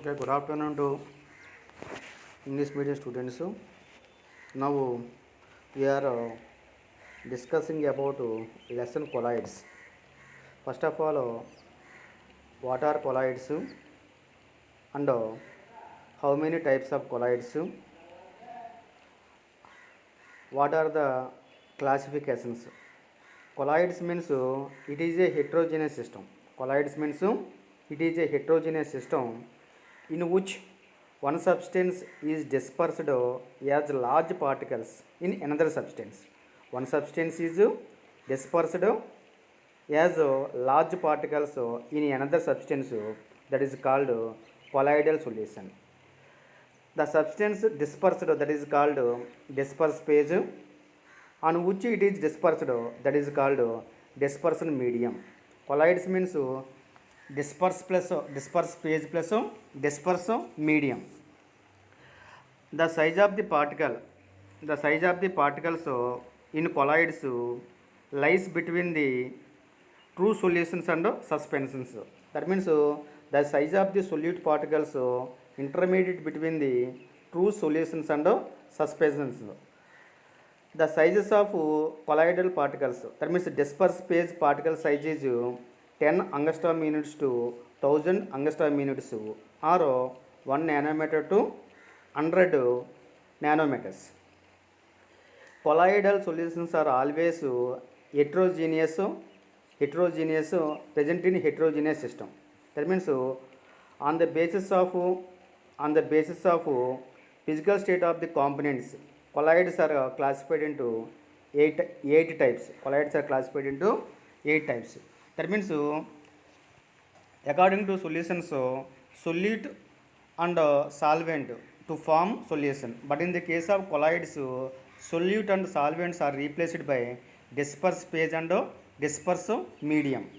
Okay, good afternoon to English medium students. Now we are discussing about lesson colloids. First of all, what are colloids and how many types of colloids? What are the classifications? Colloids means it is a heterogeneous system. Colloids means it is a heterogeneous system in which one substance is dispersed as large particles in another substance. One substance is dispersed as large particles in another substance, that is called colloidal solution. The substance dispersed, that is called dispersed phase, on which it is dispersed, that is called dispersion medium. Colloids means disperse phase plus disperse medium. The size of the particles in colloids lies between the true solutions and suspensions. That means the size of the solute particles intermediate between the true solutions and suspensions. The sizes of colloidal particles, that means dispersed phase particle size is 10 angstrom units to 1000 angstrom units, or 1 nanometer to 100 nanometers. Colloidal solutions are always heterogeneous, present in heterogeneous system. That means on the basis of physical state of the components, colloids are classified into eight types. Colloids are classified into 8 types. That means according to solutions, solute and solvent to form solution. But in the case of colloids, solute and solvents are replaced by disperse phase and disperse medium.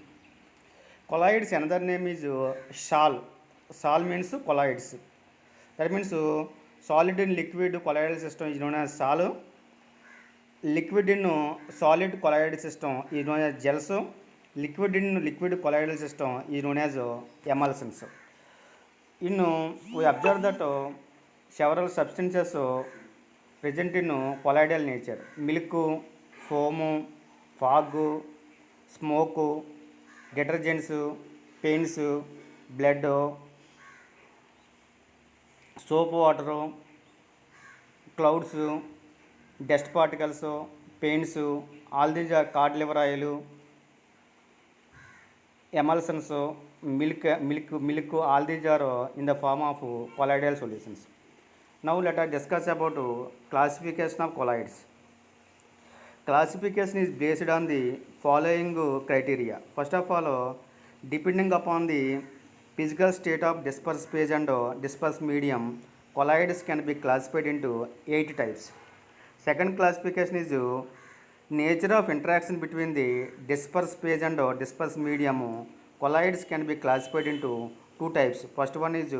Colloids, another name is SOL. SOL means colloids. That means solid in liquid colloidal system is known as SOL. Liquid in solid colloidal system is known as gels. Liquid in liquid colloidal system is known as emulsions. We observe that several substances present in colloidal nature: milk, foam, fog, smoke, detergents, paints, blood, soap water, clouds, dust particles, paints, all these are cod liver oil, emulsions, milk, all these are in the form of colloidal solutions. Now let us discuss about classification of colloids. Classification is based on the following criteria. First of all, depending upon the physical state of dispersed phase and dispersed medium, colloids can be classified into 8 types. Second classification is nature of interaction between the dispersed phase and dispersed medium. Colloids can be classified into 2 types. First one is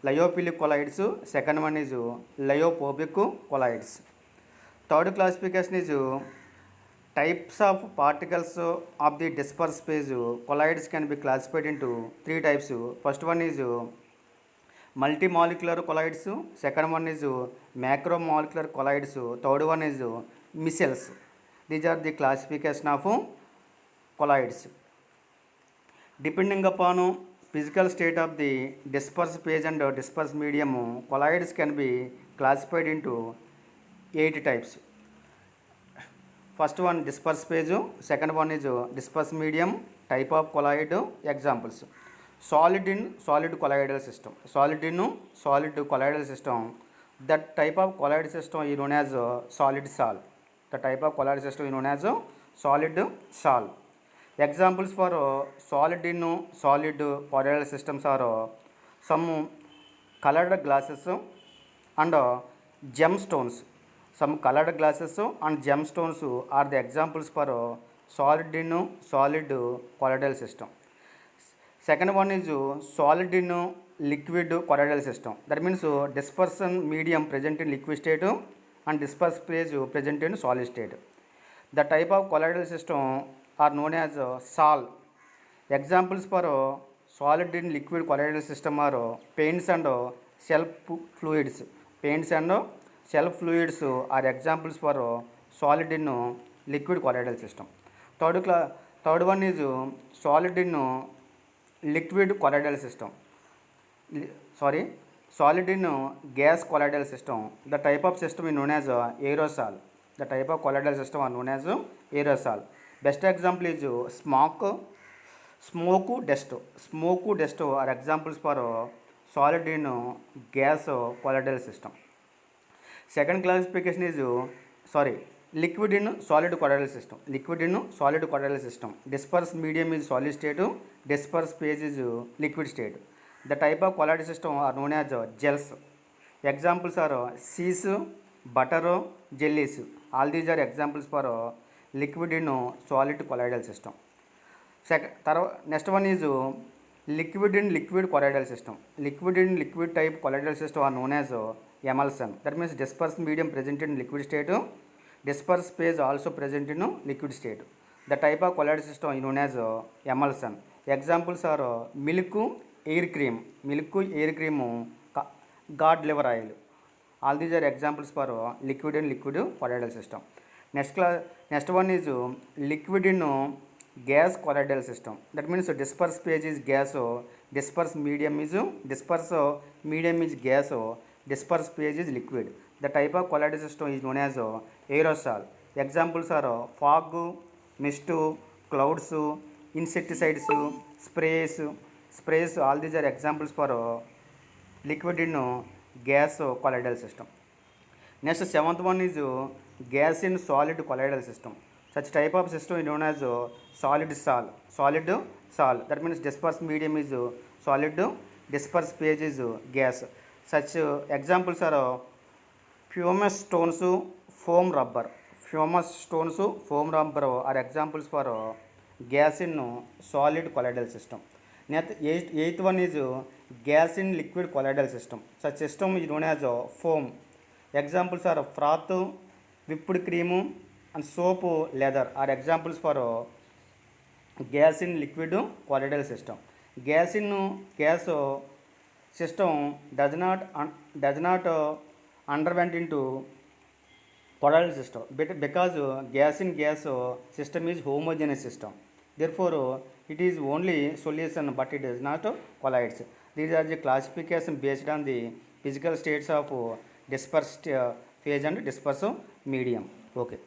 lyophilic colloids, second one is lyophobic colloids. Third classification is types of particles of the dispersed phase. Colloids can be classified into 3 types. First one is multimolecular colloids, second one is macromolecular colloids, third one is micelles. These are the classification of colloids. Depending upon physical state of the dispersed phase and dispersed medium, colloids can be classified into 8 types. First one dispersed phase, second one is dispersed medium, type of colloid, examples. Solid in solid colloidal system. Solid in solid colloidal system. That type of colloid system is known as solid sol. The type of colloid system is known as solid sol. Examples for solid in solid colloidal systems are some colored glasses and gemstones. Some colored glasses and gemstones are the examples for solid in solid colloidal system. Second one is solid in liquid colloidal system. That means dispersion medium present in liquid state and dispersed phase present in solid state. The type of colloidal system are known as SOL. Examples for solid in liquid colloidal system are paints and self fluids. Paints and self fluids are examples for solid in liquid colloidal system. Third one is solid in liquid colloidal system. Sorry, solid in gas colloidal system. The type of system is known as aerosol. The type of colloidal system are known as aerosol. Best example is smoke dust. Smoke dust are examples for solid in gas colloidal system. Second classification is liquid in solid colloidal system. Liquid in solid colloidal system. Dispersed medium is solid state. Dispersed phase is liquid state. The type of colloidal system are known as gels. Examples are seas, butter, jellies. All these are examples for liquid in solid colloidal system. Next one is liquid in liquid colloidal system. Liquid in liquid type colloidal system are known as emulsion. That means dispersed medium present in liquid state. Dispersed phase also present in liquid state. The type of colloidal system is known as emulsion. Examples are milk, air cream, cod liver oil. All these are examples for liquid and liquid colloidal system. Next one is liquid in gas colloidal system. That means dispersed phase is gas, dispersed medium is gas, dispersed phase is liquid. The type of colloidal system is known as aerosol. Examples are fog, mist, clouds, insecticides, sprays. All these are examples for liquid in gas colloidal system. Next, seventh one is gas in solid colloidal system. Such type of system is known as solid sol. That means dispersed medium is solid, dispersed phase is gas. Such examples are pumice stones, foam rubber. Pumice stones, foam rubber are examples for gas in solid colloidal system. Next, eighth one is gas in liquid colloidal system. Such system is known as foam. Examples are froth, whipped cream, and soap, leather are examples for gas in liquid colloidal system. Gas in gas system does not underwent into colloidal system because gas in gas system is homogeneous system. Therefore, it is only solution, but it is not colloids. These are the classification based on the physical states of dispersed phase and dispersed medium. Okay.